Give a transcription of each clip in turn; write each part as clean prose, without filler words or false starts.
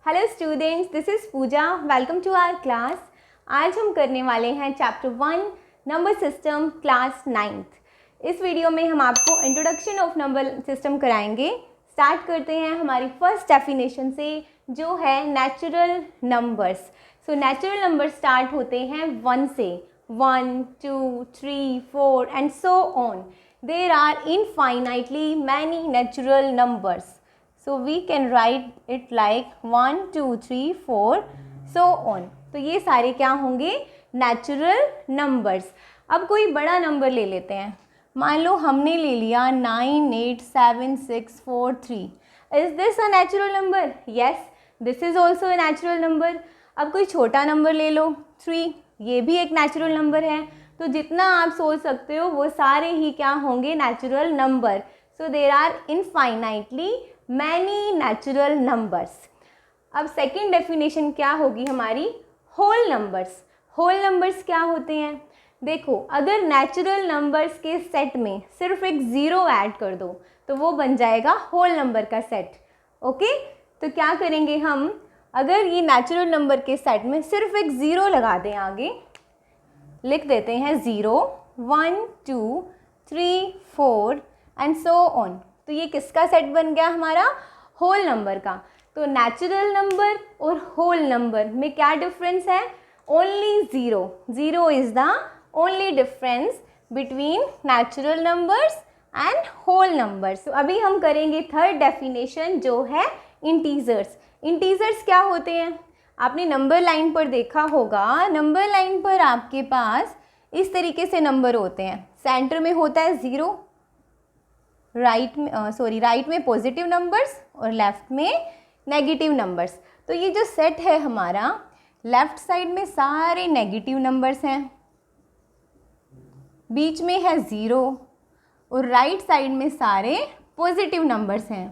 Hello students, this is Pooja. Welcome to our class. आज हम करने वाले हैं chapter 1 number system class 9th। इस वीडियो में हम आपको इंट्रोडक्शन ऑफ नंबर सिस्टम कराएंगे। स्टार्ट करते हैं हमारी फर्स्ट डेफिनेशन से, जो है natural numbers. So natural number start होते हैं 1 से। 1, 2, 3, 4 and so on. There are infinitely many natural numbers. So we can write it like 1, 2, 3, 4 so on। तो ये सारे क्या होंगे? Natural numbers. अब कोई बड़ा नंबर ले लेते हैं। मान लो हमने ले लिया 9, 8, 7, 6, 4, 3। Is this a natural number? Yes, this is also a natural number. अब कोई छोटा नंबर ले लो 3, ये भी एक नेचुरल नंबर है। तो जितना आप सोच सकते हो वो सारे ही क्या होंगे? Natural number. So there are infinitely many natural numbers. अब सेकेंड डेफिनेशन क्या होगी हमारी? Whole numbers. होल नंबर्स क्या होते हैं? देखो, अगर नेचुरल नंबर्स के सेट में सिर्फ एक ज़ीरो ऐड कर दो तो वो बन जाएगा होल नंबर का सेट। ओके, तो क्या करेंगे हम? अगर ये नेचुरल नंबर के सेट में सिर्फ एक ज़ीरो लगा दें, आगे लिख देते हैं 0, 1, 2, 3, 4 एंड सो ऑन। तो ये किसका सेट बन गया? हमारा होल नंबर का। तो नेचुरल नंबर और होल नंबर में क्या डिफरेंस है? Only zero. Zero is the only difference between natural numbers and whole numbers. तो अभी हम करेंगे थर्ड डेफिनेशन, जो है इंटीजर्स। इंटीजर्स क्या होते हैं? आपने नंबर लाइन पर देखा होगा। नंबर लाइन पर आपके पास इस तरीके से नंबर होते हैं। सेंटर में होता है 0, राइट में पॉजिटिव नंबर्स और लेफ्ट में नेगेटिव नंबर्स। तो ये जो सेट है हमारा, लेफ्ट साइड में सारे नेगेटिव नंबर्स हैं, बीच में है 0 और राइट साइड में सारे पॉजिटिव नंबर्स हैं।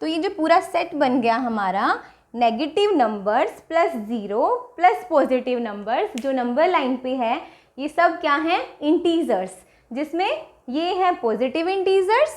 तो ये जो पूरा सेट बन गया हमारा, negative numbers plus 0 plus positive numbers जो नंबर लाइन पे है, ये सब क्या हैं? इंटीजर्स। जिसमें ये है पॉजिटिव इंटीजर्स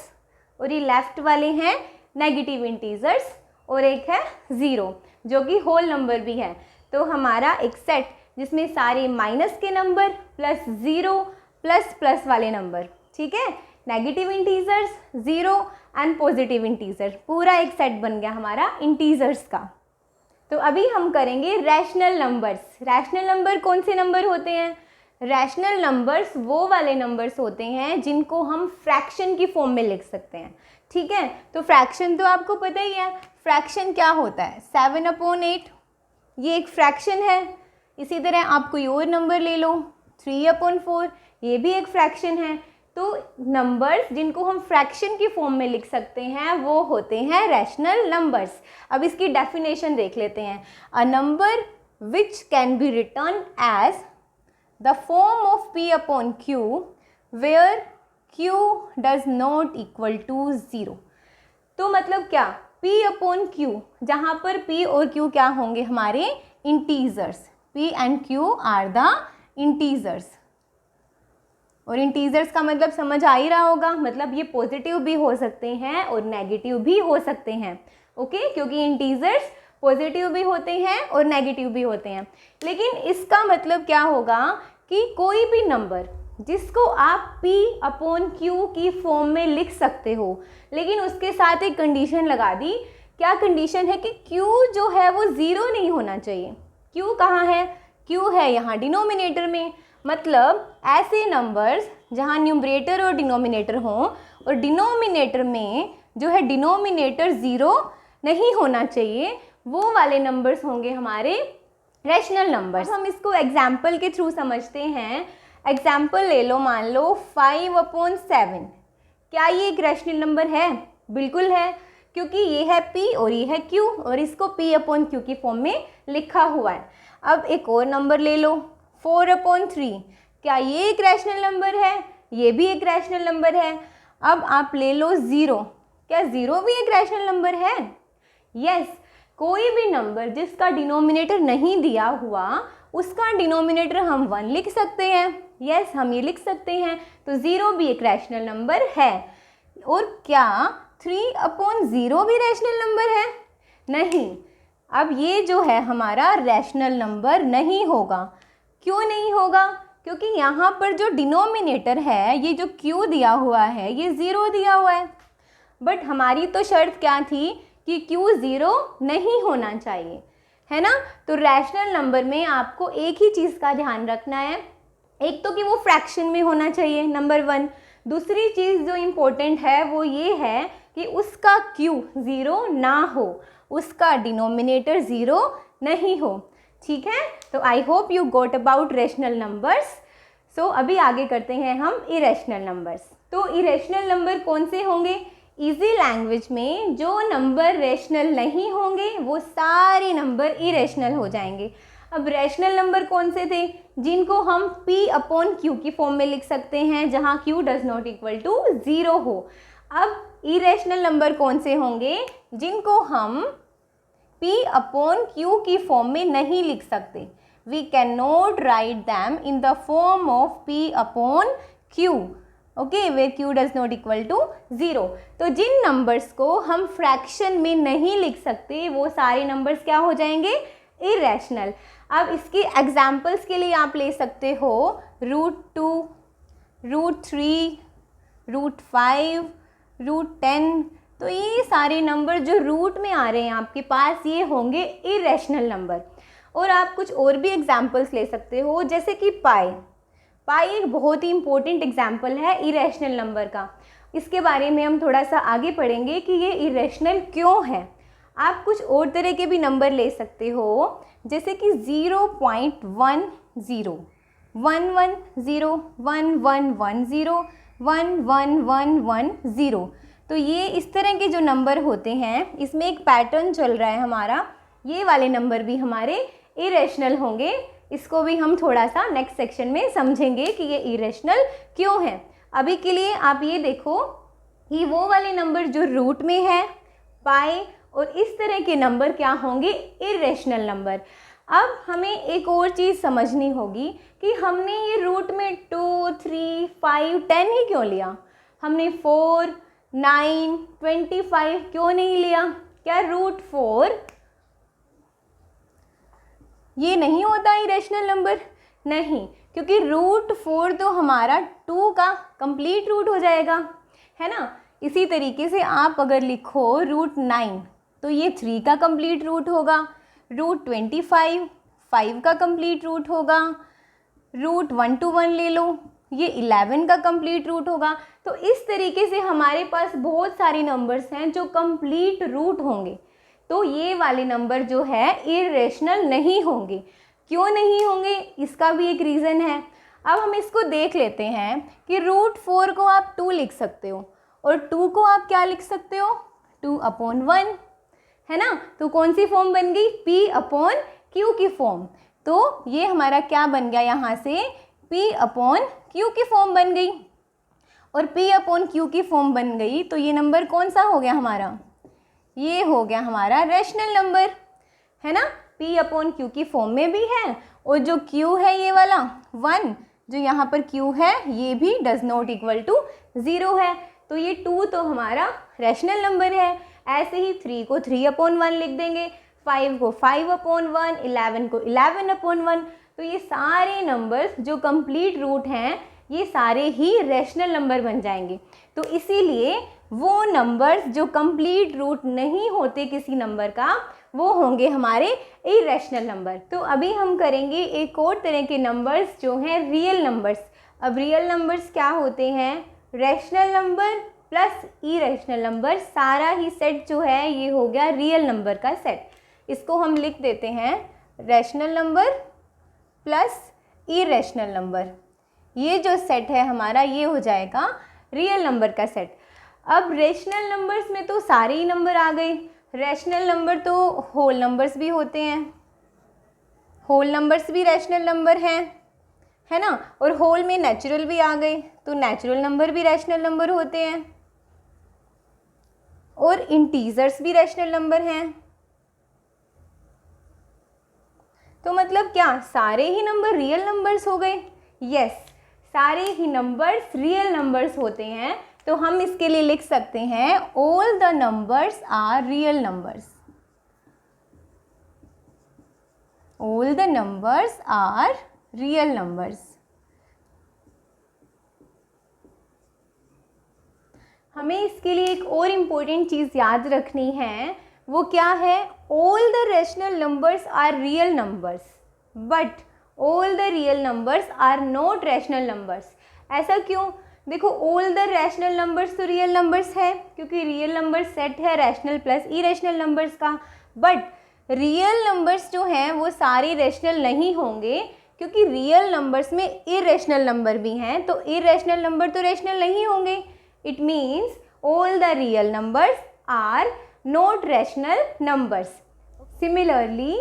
और ये लेफ्ट वाले हैं नेगेटिव इंटीजर्स, और एक है 0 जो कि होल नंबर भी है। तो हमारा एक सेट जिसमें सारे माइनस के नंबर प्लस 0 प्लस प्लस वाले नंबर, ठीक है, negative integers, 0 and positive integer, पूरा एक सेट बन गया हमारा इंटीजर्स का। तो अभी हम करेंगे रैशनल नंबर्स। रैशनल नंबर कौन से नंबर होते हैं? रैशनल नंबर्स वो वाले नंबर्स होते हैं जिनको हम फ्रैक्शन की फॉर्म में लिख सकते हैं, ठीक है। तो फ्रैक्शन तो आपको पता ही है। फ्रैक्शन क्या होता है? 7/8, ये एक फ्रैक्शन है। इसी तरह आप कोई और नंबर ले लो, 3/4, ये भी एक फ्रैक्शन है। तो नंबर्स जिनको हम फ्रैक्शन की फॉर्म में लिख सकते हैं वो होते हैं रैशनल नंबर्स। अब इसकी डेफिनेशन देख लेते हैं। A number which can be written as the form of p/q where q does not equal to 0। तो मतलब क्या? p/q, जहाँ पर p और q क्या होंगे? हमारे integers. p and q are the integers. और इंटीजर्स का मतलब समझ आ ही रहा होगा, मतलब ये पॉजिटिव भी हो सकते हैं और नेगेटिव भी हो सकते हैं। ओके, क्योंकि इंटीजर्स पॉजिटिव भी होते हैं और नेगेटिव भी होते हैं। लेकिन इसका मतलब क्या होगा कि कोई भी नंबर जिसको आप p/q की फॉर्म में लिख सकते हो, लेकिन उसके साथ एक कंडीशन लगा दी। क्या कंडीशन है? कि q जो है वो 0 नहीं होना चाहिए। q कहाँ है? q है यहाँ डिनोमिनेटर में। मतलब ऐसे नंबर्स जहाँ न्यूमरेटर और डिनोमिनेटर हों, और डिनोमिनेटर में जो है डिनोमिनेटर 0 नहीं होना चाहिए, वो वाले नंबर्स होंगे हमारे रैशनल नंबर्स। हम इसको एग्जाम्पल के थ्रू समझते हैं। एग्जाम्पल ले लो, मान लो 5/7। क्या ये एक रैशनल नंबर है? बिल्कुल है, क्योंकि ये है p और ये है q और इसको p/q की फॉर्म में लिखा हुआ है। अब एक और नंबर ले लो 4/3। क्या ये एक रैशनल नंबर है? ये भी एक रैशनल नंबर है। अब आप ले लो 0। क्या 0 भी एक रैशनल नंबर है? यस, कोई भी नंबर जिसका डिनोमिनेटर नहीं दिया हुआ उसका डिनोमिनेटर हम 1 लिख सकते हैं। यस, हम ये लिख सकते हैं। तो 0 भी एक रैशनल नंबर है। और क्या 3/0 भी रैशनल नंबर है? नहीं, अब ये जो है हमारा रैशनल नंबर नहीं होगा। क्यों नहीं होगा? क्योंकि यहाँ पर जो डिनोमिनेटर है, ये जो q दिया हुआ है, ये 0 दिया हुआ है। बट हमारी तो शर्त क्या थी कि q 0 नहीं होना चाहिए, है ना। तो रैशनल नंबर में आपको एक ही चीज़ का ध्यान रखना है, एक तो कि वो फ्रैक्शन में होना चाहिए, नंबर 1। दूसरी चीज़ जो इम्पोर्टेंट है वो ये है कि उसका q 0 ना हो, उसका डिनोमिनेटर 0 नहीं हो। ठीक है, तो I hope you got about rational numbers. So अभी आगे करते हैं हम इरेशनल नंबर्स। तो इरेशनल नंबर कौन से होंगे? इजी लैंग्वेज में जो नंबर रैशनल नहीं होंगे वो सारे नंबर इरेशनल हो जाएंगे। अब रैशनल नंबर कौन से थे? जिनको हम p अपॉन q की फॉर्म में लिख सकते हैं, जहाँ q does not equal to 0 हो। अब इरेशनल नंबर कौन से होंगे? जिनको हम p अपॉन q की फॉर्म में नहीं लिख सकते। We can not write them in the form of p upon q, okay, where q does not equal to 0। तो जिन नंबर्स को हम फ्रैक्शन में नहीं लिख सकते वो सारे नंबर्स क्या हो जाएंगे? इरेशनल। अब इसके एग्जाम्पल्स के लिए आप ले सकते हो √2, √3, √5, √10। तो ये सारे नंबर जो रूट में आ रहे हैं आपके पास, ये होंगे इरेशनल नंबर। और आप कुछ और भी एग्जाम्पल्स ले सकते हो, जैसे कि पाई एक बहुत ही इंपॉर्टेंट एग्जाम्पल है इरेशनल नंबर का। इसके बारे में हम थोड़ा सा आगे पढ़ेंगे कि ये इरेशनल क्यों है। आप कुछ और तरह के भी नंबर ले सकते हो, जैसे कि 0.10, 110, 1110, 11110। तो ये इस तरह के जो नंबर होते हैं, इसमें एक पैटर्न चल रहा है हमारा। ये वाले नंबर भी हमारे इरेशनल होंगे। इसको भी हम थोड़ा सा नेक्स्ट सेक्शन में समझेंगे कि ये इरेशनल क्यों है। अभी के लिए आप ये देखो कि वो वाले नंबर जो रूट में है, पाई और इस तरह के नंबर क्या होंगे? Irrational number. अब हमें एक और चीज़ समझनी होगी कि हमने ये रूट में 2, 3, 5, 10 ही क्यों लिया? हमने 4, 9, 25 क्यों नहीं लिया? क्या √4 ये नहीं होता इरेशनल नंबर? नहीं, क्योंकि √4 तो हमारा 2 का कंप्लीट रूट हो जाएगा, है ना। इसी तरीके से आप अगर लिखो √9 तो ये 3 का कंप्लीट रूट होगा, √25 5 का कंप्लीट रूट होगा, √1 to 1 ले लो, ये 11 का कंप्लीट रूट होगा। तो इस तरीके से हमारे पास बहुत सारे नंबर्स हैं जो कंप्लीट रूट होंगे। तो ये वाले नंबर जो है इरेशनल नहीं होंगे। क्यों नहीं होंगे? इसका भी एक रीज़न है। अब हम इसको देख लेते हैं कि √4 को आप 2 लिख सकते हो और 2 को आप क्या लिख सकते हो? 2/1, है ना। तो कौन सी फॉर्म बन गई? p अपॉन q की फॉर्म। तो ये हमारा क्या बन गया? यहाँ से p अपॉन q की फॉर्म बन गई। और p अपॉन q की फॉर्म बन गई तो ये नंबर कौन सा हो गया हमारा? ये हो गया हमारा रैशनल नंबर, है ना। p अपॉन q की फॉर्म में भी है और जो q है ये वाला 1, जो यहाँ पर q है ये भी डज नॉट इक्वल टू 0 है। तो ये 2 तो हमारा रैशनल नंबर है। ऐसे ही 3 को 3/1 लिख देंगे, 5 को 5/1, 11 को 11/1। तो ये सारे नंबर्स जो कंप्लीट रूट हैं ये सारे ही रैशनल नंबर बन जाएंगे। तो इसीलिए वो नंबर्स जो कंप्लीट रूट नहीं होते किसी नंबर का, वो होंगे हमारे इरेशनल नंबर। तो अभी हम करेंगे एक और तरह के नंबर्स जो हैं रियल नंबर्स। अब रियल नंबर्स क्या होते हैं? Rational number plus irrational number, सारा ही सेट जो है ये हो गया रियल नंबर का सेट। इसको हम लिख देते हैं rational number plus irrational number. ये जो सेट है हमारा ये हो जाएगा रियल नंबर का सेट। अब रैशनल नंबर्स में तो सारे ही नंबर आ गए। रैशनल नंबर तो होल नंबर्स भी होते हैं, होल नंबर्स भी रैशनल नंबर हैं, है ना। और होल में नेचुरल भी आ गए, तो नेचुरल नंबर भी रैशनल नंबर होते हैं। और इंटीजर्स भी रैशनल नंबर हैं। तो मतलब क्या सारे ही नंबर रियल नंबर्स हो गए? यस, सारे ही नंबर्स रियल नंबर्स होते हैं। तो हम इसके लिए लिख सकते हैं all the numbers are real numbers. All the numbers are real numbers. हमें इसके लिए एक और इम्पोर्टेंट चीज़ याद रखनी है, वो क्या है? All the rational numbers are real numbers but all the real numbers are not rational numbers. ऐसा क्यों? देखो, ऑल द रैशनल नंबर्स तो रियल नंबर्स है, क्योंकि रियल नंबर सेट है रैशनल प्लस इरेशनल नंबर्स का, बट रियल नंबर्स जो हैं वो सारे रैशनल नहीं होंगे, क्योंकि रियल नंबर्स में इरेशनल नंबर भी हैं, तो इरेशनल नंबर तो रैशनल नहीं होंगे। It means all the real numbers are not rational numbers. Similarly,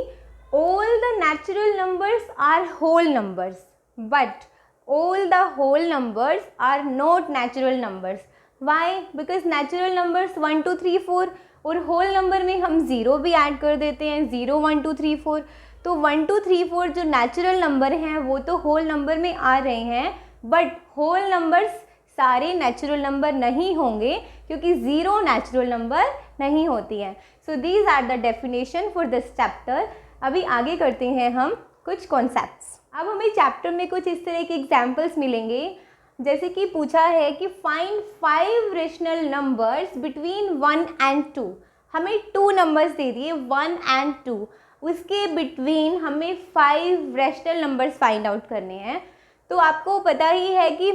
all the natural numbers are whole numbers, but all the whole numbers are not natural numbers. Why? Because natural numbers 1 2 3 4 और whole number में हम 0 भी add कर देते हैं, 0 1 2 3 4, तो 1 2 3 4 जो natural number हैं वो तो होल नंबर में आ रहे हैं, बट होल नंबर्स सारे नेचुरल नंबर नहीं होंगे, क्योंकि ज़ीरो नेचुरल नंबर नहीं होती है। So these are the definition for this chapter. अभी आगे करते हैं हम कुछ कॉन्सेप्ट्स। अब हमें चैप्टर में कुछ इस तरह के एग्जाम्पल्स मिलेंगे, जैसे कि पूछा है कि find 5 rational numbers between 1 and 2। हमें 2 नंबर्स दे दिए 1 and 2, उसके बिटवीन हमें 5 रेशनल नंबर्स फाइंड आउट करने हैं। तो आपको पता ही है कि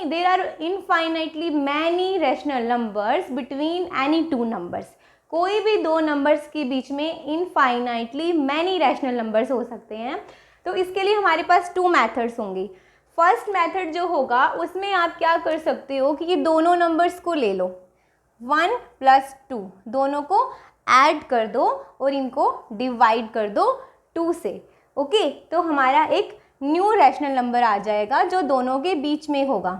there are infinitely many rational numbers between any 2 numbers. कोई भी 2 नंबर्स के बीच में इनफाइनाइटली मैनी रैशनल नंबर्स हो सकते हैं। तो इसके लिए हमारे पास 2 मेथड्स होंगी। फर्स्ट मेथड जो होगा उसमें आप क्या कर सकते हो कि ये दोनों नंबर्स को ले लो, 1 + 2, दोनों को ऐड कर दो और इनको डिवाइड कर दो 2 से। ओके, तो हमारा एक न्यू रैशनल नंबर आ जाएगा जो दोनों के बीच में होगा।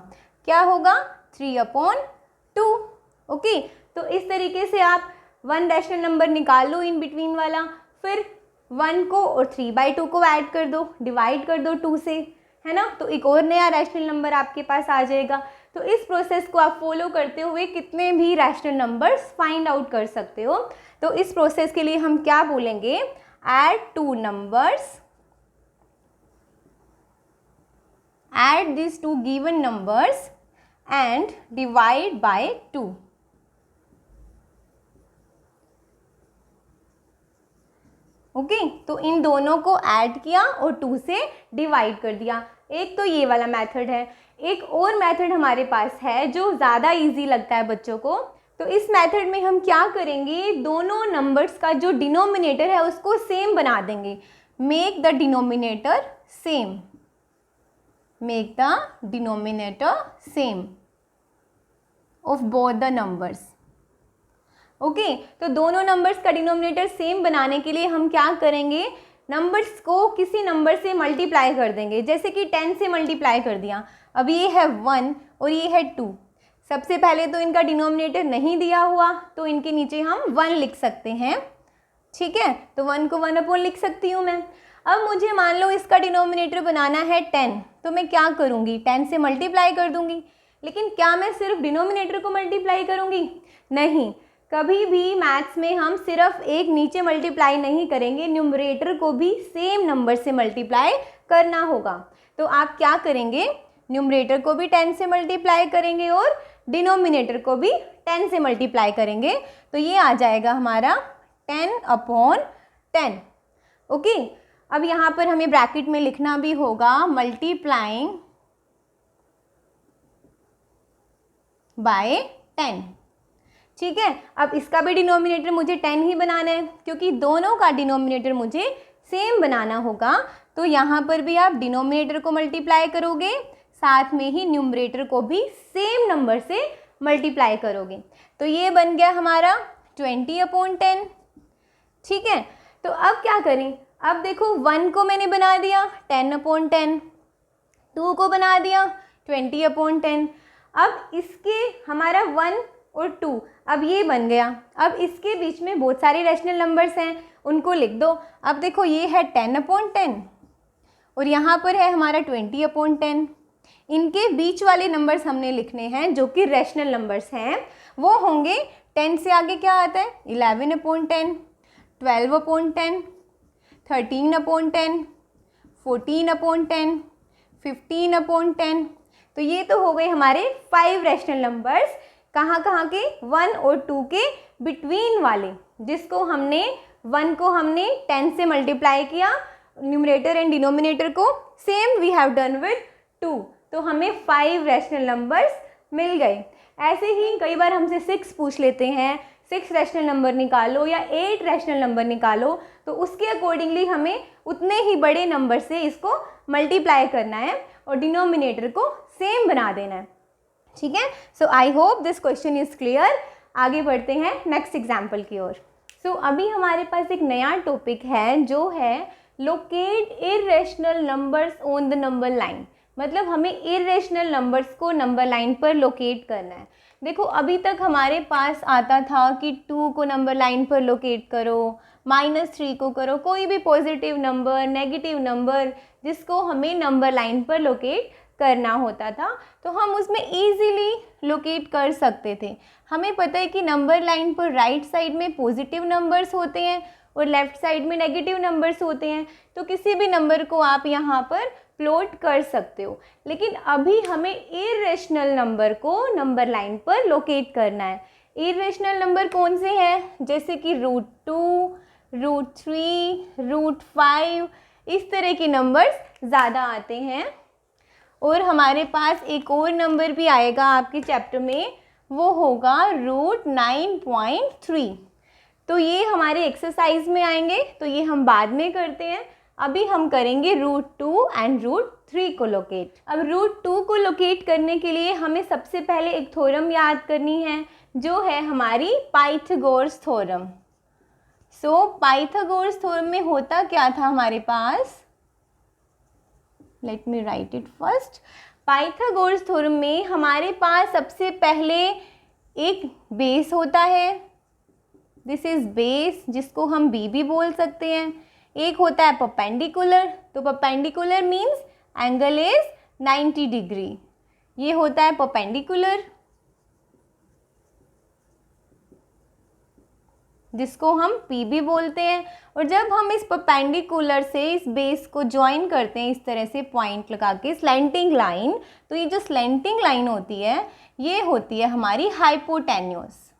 क्या होगा? 3/2। ओके, तो इस तरीके से आप 1 रैशनल नंबर निकाल लो इन बिटवीन वाला, फिर 1 को और 3/2 को ऐड कर दो, डिवाइड कर दो 2 से, है ना, तो एक और नया रैशनल नंबर आपके पास आ जाएगा। तो इस प्रोसेस को आप फॉलो करते हुए कितने भी रैशनल नंबर्स फाइंड आउट कर सकते हो। तो इस प्रोसेस के लिए हम क्या बोलेंगे? Add 2 numbers, add these 2 given numbers and divide by 2। Okay, तो इन दोनों को ऐड किया और 2 से डिवाइड कर दिया। एक तो ये वाला मेथड है। एक और मेथड हमारे पास है जो ज़्यादा इजी लगता है बच्चों को। तो इस मेथड में हम क्या करेंगे? दोनों नंबर्स का जो डिनोमिनेटर है उसको सेम बना देंगे। Make the denominator same, make the denominator same of both the numbers। Okay, तो दोनों नंबर्स का डिनोमिनेटर सेम बनाने के लिए हम क्या करेंगे? नंबर्स को किसी नंबर से मल्टीप्लाई कर देंगे। जैसे कि 10 से मल्टीप्लाई कर दिया, अब ये है 1 और ये है 2। सबसे पहले तो इनका डिनोमिनेटर नहीं दिया हुआ, तो इनके नीचे हम 1 लिख सकते हैं। ठीक है, तो 1 को 1/, लिख सकती हूँ मैं। अब मुझे मान लो इसका डिनोमिनेटर बनाना है 10, तो मैं क्या करूँगी? 10 से मल्टीप्लाई कर दूँगी। लेकिन क्या मैं सिर्फ डिनोमिनेटर को मल्टीप्लाई करूँगी? नहीं, कभी भी मैथ्स में हम सिर्फ एक नीचे मल्टीप्लाई नहीं करेंगे, न्यूमरेटर को भी सेम नंबर से मल्टीप्लाई करना होगा। तो आप क्या करेंगे? न्यूमरेटर को भी 10 से मल्टीप्लाई करेंगे और डिनोमिनेटर को भी 10 से मल्टीप्लाई करेंगे। तो ये आ जाएगा हमारा 10/10। ओके, अब यहाँ पर हमें ब्रैकेट में लिखना भी होगा मल्टीप्लाइंग बाय 10। ठीक है, अब इसका भी डिनोमिनेटर मुझे 10 ही बनाना है, क्योंकि दोनों का डिनोमिनेटर मुझे सेम बनाना होगा। तो यहाँ पर भी आप डिनोमिनेटर को मल्टीप्लाई करोगे, साथ में ही न्यूमरेटर को भी सेम नंबर से मल्टीप्लाई करोगे। तो ये बन गया हमारा 20/10। ठीक है, तो अब क्या करें? अब देखो 1 को मैंने बना दिया 10/10, 2 को बना दिया 20/10। अब इसके हमारा 1 और 2 अब ये बन गया। अब इसके बीच में बहुत सारे रैशनल नंबर्स हैं, उनको लिख दो। अब देखो ये है 10/10 और यहाँ पर है हमारा 20/10। इनके बीच वाले नंबर्स हमने लिखने हैं जो कि रैशनल नंबर्स हैं। वो होंगे 10 से आगे क्या आता है? 11/10, 12/10, 13/10, 14/10, 15/10। तो ये तो हो गए हमारे 5 रैशनल नंबर्स, कहाँ कहाँ के, 1 और 2 के बिटवीन वाले, जिसको हमने 1 को हमने 10 से मल्टीप्लाई किया, न्यूमरेटर एंड डिनोमिनेटर को, same we have done with 2, तो हमें 5 रैशनल नंबर्स मिल गए। ऐसे ही कई बार हमसे 6 पूछ लेते हैं, 6 रैशनल नंबर निकालो या 8 रैशनल नंबर निकालो, तो उसके अकॉर्डिंगली हमें उतने ही बड़े नंबर से इसको मल्टीप्लाई करना है और डिनोमिनेटर को सेम बना देना है। ठीक है, so I hope this question is clear. आगे बढ़ते हैं नेक्स्ट एग्जाम्पल की ओर। सो अभी हमारे पास एक नया टॉपिक है जो है locate irrational numbers on the number line. मतलब हमें इरेशनल नंबर्स को नंबर लाइन पर लोकेट करना है। देखो अभी तक हमारे पास आता था कि 2 को नंबर लाइन पर लोकेट करो, -3 को करो, कोई भी पॉजिटिव नंबर, नेगेटिव नंबर जिसको हमें नंबर लाइन पर लोकेट करना होता था तो हम उसमें इजीली लोकेट कर सकते थे। हमें पता है कि नंबर लाइन पर राइट साइड में पॉजिटिव नंबर्स होते हैं और लेफ़्ट साइड में नेगेटिव नंबर्स होते हैं, तो किसी भी नंबर को आप यहाँ पर प्लॉट कर सकते हो। लेकिन अभी हमें इरेशनल नंबर को नंबर लाइन पर लोकेट करना है। इरेशनल नंबर कौन से हैं? जैसे कि √2, √3, √5, इस तरह के नंबर्स ज़्यादा आते हैं। और हमारे पास एक और नंबर भी आएगा आपके चैप्टर में, वो होगा √9.3। तो ये हमारे एक्सरसाइज में आएंगे, तो ये हम बाद में करते हैं। अभी हम करेंगे √2 एंड √3 को लोकेट। अब √2 को लोकेट करने के लिए हमें सबसे पहले एक थ्योरम याद करनी है, जो है हमारी Pythagoras theorem. So Pythagoras theorem में होता क्या था हमारे पास, let me write it first. Pythagoras theorem में हमारे पास सबसे पहले एक बेस होता है, दिस इज बेस, जिसको हम बी भी बोल सकते हैं। एक होता है परपेंडिकुलर, तो perpendicular means angle is 90 degree, ये होता है परपेंडिकुलर, जिसको हम पी भी बोलते हैं। और जब हम इस परपेंडिकुलर से इस बेस को ज्वाइन करते हैं इस तरह से पॉइंट लगा के, स्लैंटिंग लाइन, तो ये जो स्लैंटिंग लाइन होती है ये होती है हमारी हाइपोटेन्यूस,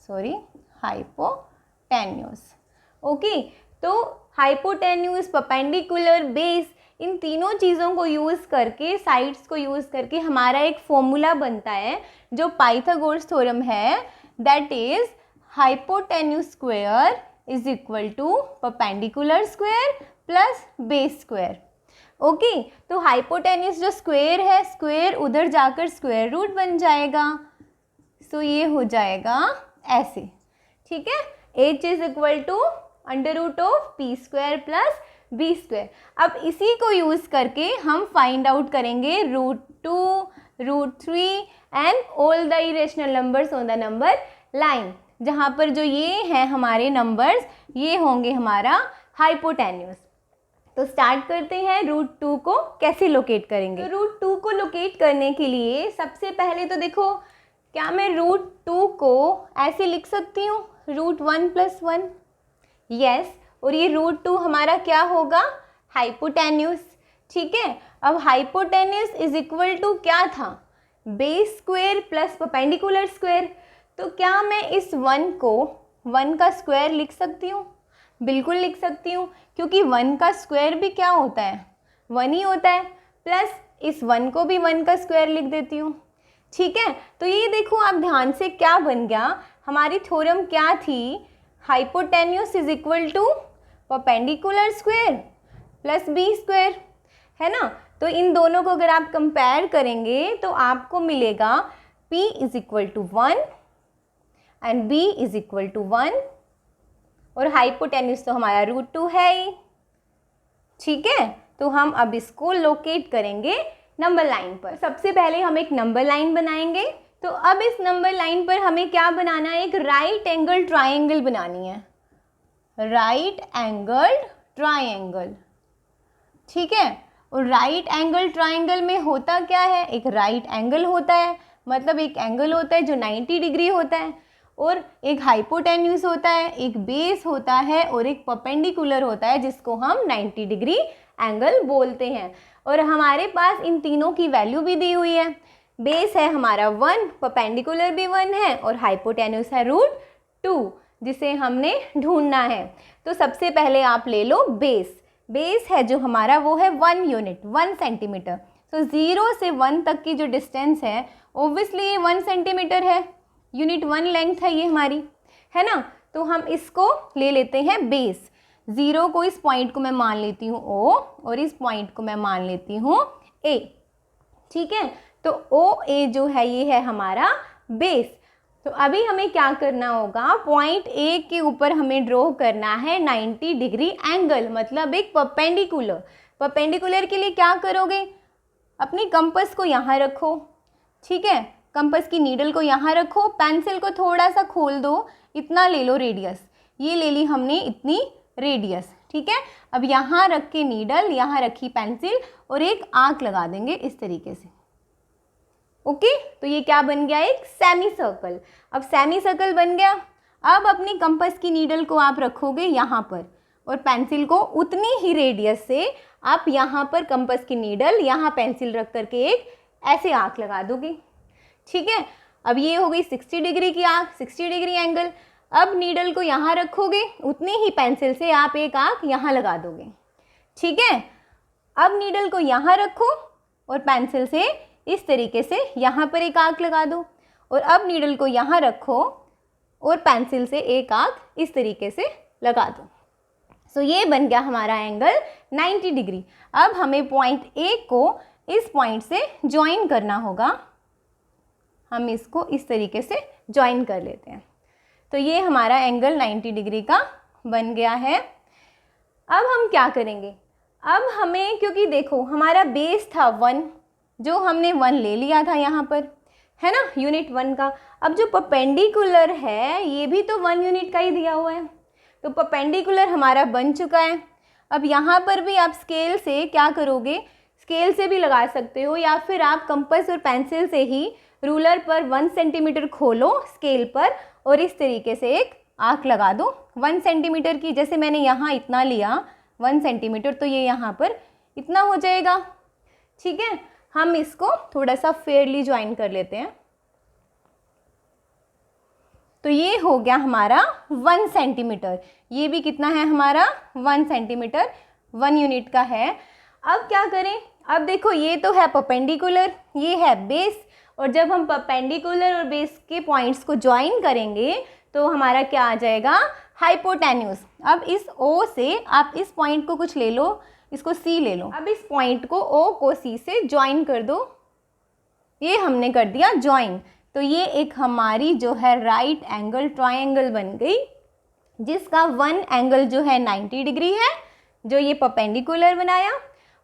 सॉरी हाइपोटेन्यूस। ओके, तो हाइपोटेन्यूस, परपेंडिकुलर, बेस, इन तीनों चीज़ों को यूज़ करके, साइड्स को यूज़ करके हमारा एक फॉर्मूला बनता है जो पाइथागोरस थ्योरम है, that is hypotenuse square is equal to perpendicular square plus base square. Okay, तो हाइपोटेन्यूस जो स्क्वायर है, स्क्वायर उधर जाकर स्क्वायर रूट बन जाएगा, सो ये हो जाएगा ऐसे। ठीक है, h is equal to √p² plus b²। अब इसी को यूज़ करके हम फाइंड आउट करेंगे √2, √3 and all the irrational numbers on the number line, जहाँ पर जो ये हैं हमारे नंबर्स, ये होंगे हमारा हाइपोटेन्यूस। तो स्टार्ट करते हैं, √2 को कैसे लोकेट करेंगे। तो √2 को लोकेट करने के लिए सबसे पहले तो देखो, क्या मैं √2 को ऐसे लिख सकती हूँ, √1 + 1, यस, और ये √2 हमारा क्या होगा, हाइपोटेन्यूस। ठीक है, अब हाइपोटेन्यूस इज इक्वल टू क्या था, base square plus perpendicular square. तो क्या मैं इस 1 को 1 का स्क्वायर लिख सकती हूँ? बिल्कुल लिख सकती हूँ, क्योंकि 1 का स्क्वायर भी क्या होता है, 1 ही होता है, प्लस इस 1 को भी 1 का स्क्वायर लिख देती हूँ। ठीक है, तो ये देखो आप ध्यान से क्या बन गया, हमारी थ्योरम क्या थी, hypotenuse is equal to perpendicular square plus b², है ना। तो इन दोनों को अगर आप कंपेयर करेंगे तो आपको मिलेगा p is equal to 1 and b is equal to 1, और हाइपोटेन्यूस तो हमारा √2 है ही। ठीक है, तो हम अब इसको लोकेट करेंगे नंबर लाइन पर। सबसे पहले हम एक नंबर लाइन बनाएंगे। तो अब इस नंबर लाइन पर हमें क्या बनाना है, एक राइट एंगल ट्राइंगल बनानी है, राइट एंगल ट्राइंगल। ठीक है, और राइट एंगल ट्राइंगल में होता क्या है, एक राइट एंगल होता है, मतलब एक एंगल होता है जो 90 डिग्री होता है, और एक हाइपोटेन्यूस होता है, एक बेस होता है और एक परपेंडिकुलर होता है जिसको हम 90 डिग्री एंगल बोलते हैं। और हमारे पास इन तीनों की वैल्यू भी दी हुई है। बेस है हमारा 1, परपेंडिकुलर भी 1 है और हाइपोटेन्यूस है √2 जिसे हमने ढूंढना है। तो सबसे पहले आप ले लो बेस। बेस है जो हमारा वो है 1 यूनिट, 1 सेंटीमीटर। तो 0 से 1 तक की जो डिस्टेंस है ऑब्वियसली ये 1 सेंटीमीटर है, यूनिट 1 लेंथ है ये हमारी, है ना। तो हम इसको ले लेते हैं बेस। 0 को, इस पॉइंट को मैं मान लेती हूँ O और इस पॉइंट को मैं मान लेती हूँ A, ठीक है। तो OA जो है ये है हमारा बेस। तो अभी हमें क्या करना होगा, पॉइंट A के ऊपर हमें ड्रॉ करना है 90 डिग्री एंगल, मतलब एक परपेंडिकुलर। परपेंडिकुलर के लिए क्या करोगे, अपनी कंपास को यहाँ रखो, ठीक है, कंपास की नीडल को यहाँ रखो, पेंसिल को थोड़ा सा खोल दो, इतना ले लो रेडियस, ये ले ली हमने इतनी रेडियस, ठीक है। अब यहाँ रख के नीडल, यहाँ रखी पेंसिल और एक आर्क लगा देंगे इस तरीके से, ओके। तो ये क्या बन गया, एक सेमी सर्कल। अब सेमी सर्कल बन गया। अब अपनी कंपास की नीडल को आप रखोगे यहाँ पर और पेंसिल को उतनी ही रेडियस से आप यहाँ पर कंपास की नीडल, यहाँ पेंसिल रख करके एक ऐसे आर्क लगा दोगे, ठीक है। अब ये हो गई 60 डिग्री की आर्क, 60 डिग्री एंगल। अब नीडल को यहाँ रखोगे, उतनी ही पेंसिल से आप एक आर्क यहाँ लगा दोगे, ठीक है। अब नीडल को यहाँ रखो और पेंसिल से इस तरीके से यहाँ पर एक आर्क लगा दो और अब नीडल को यहाँ रखो और पेंसिल से एक आर्क इस तरीके से लगा दो। सो ये बन गया हमारा एंगल 90 डिग्री। अब हमें पॉइंट A को इस पॉइंट से ज्वाइन करना होगा, हम इसको इस तरीके से ज्वाइन कर लेते हैं। तो ये हमारा एंगल 90 डिग्री का बन गया है। अब हम क्या करेंगे, अब हमें, क्योंकि देखो हमारा बेस था 1, जो हमने 1 ले लिया था यहाँ पर, है ना, यूनिट 1 का। अब जो परपेंडिकुलर है ये भी तो 1 यूनिट का ही दिया हुआ है, तो परपेंडिकुलर हमारा बन चुका है। अब यहाँ पर भी आप स्केल से क्या करोगे, स्केल से भी लगा सकते हो या फिर आप कंपास और पेंसिल से ही रूलर पर 1 सेंटीमीटर खोलो स्केल पर और इस तरीके से एक आर्क लगा दो 1 सेंटीमीटर की। जैसे मैंने यहाँ इतना लिया 1 सेंटीमीटर, तो ये यहाँ पर इतना हो जाएगा, ठीक है। हम इसको थोड़ा सा फेयरली ज्वाइन कर लेते हैं। तो ये हो गया हमारा 1 सेंटीमीटर। ये भी कितना है हमारा 1 सेंटीमीटर, 1 यूनिट का है। अब क्या करें, अब देखो ये तो है परपेंडिकुलर, ये है बेस, और जब हम परपेंडिकुलर और बेस के पॉइंट्स को ज्वाइन करेंगे तो हमारा क्या आ जाएगा, हाइपोटेन्यूस। अब इस O से आप इस पॉइंट को कुछ ले लो, इसको C ले लो। अब इस पॉइंट को O को C से ज्वाइन कर दो, ये हमने कर दिया ज्वाइन। तो ये एक हमारी जो है राइट एंगल ट्रायंगल बन गई, जिसका 1 एंगल जो है 90 डिग्री है, जो ये परपेंडिकुलर बनाया,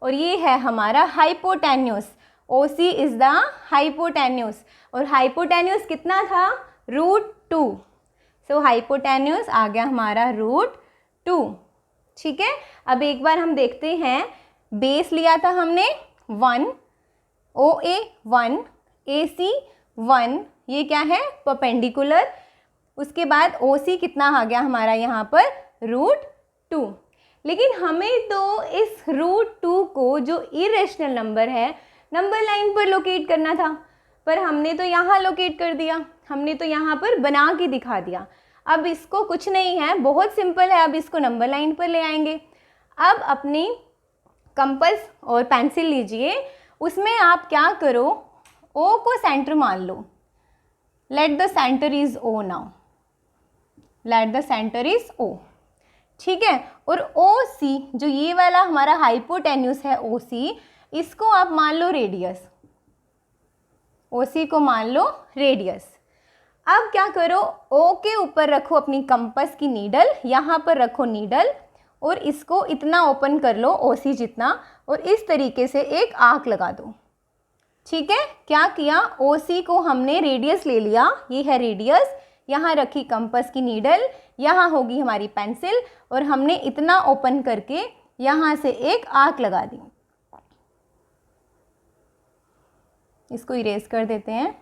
और ये है हमारा hypotenuse. OC is the hypotenuse, और हाइपोटेन्यूस कितना था, √2। सो हाइपोटेन्यूस आ गया हमारा √2, ठीक है। अब एक बार हम देखते हैं, बेस लिया था हमने 1, OA 1, AC 1, ये क्या है परपेंडिकुलर। उसके बाद OC कितना आ गया हमारा यहाँ पर √2। लेकिन हमें तो इस √2 को, जो इरेशनल नंबर है, नंबर लाइन पर लोकेट करना था, पर हमने तो यहाँ लोकेट कर दिया, हमने तो यहाँ पर बना के दिखा दिया। अब इसको कुछ नहीं है, बहुत सिंपल है, अब इसको नंबर लाइन पर ले आएंगे। अब अपनी कंपास और पेंसिल लीजिए, उसमें आप क्या करो, O को सेंटर मान लो, let the centre is O now, let the centre is O, ठीक है। और OC जो ये वाला हमारा हाइपोटेन्यूस है OC, इसको आप मान लो रेडियस, OC को मान लो रेडियस। अब क्या करो, O के ऊपर रखो अपनी कंपास की नीडल, यहाँ पर रखो नीडल और इसको इतना ओपन कर लो OC जितना, और इस तरीके से एक आर्क लगा दो, ठीक है। क्या किया, OC को हमने रेडियस ले लिया, ये है रेडियस, यहाँ रखी कंपास की नीडल, यहाँ होगी हमारी पेंसिल, और हमने इतना ओपन करके यहाँ से एक आर्क लगा दी। इसको इरेज कर देते हैं।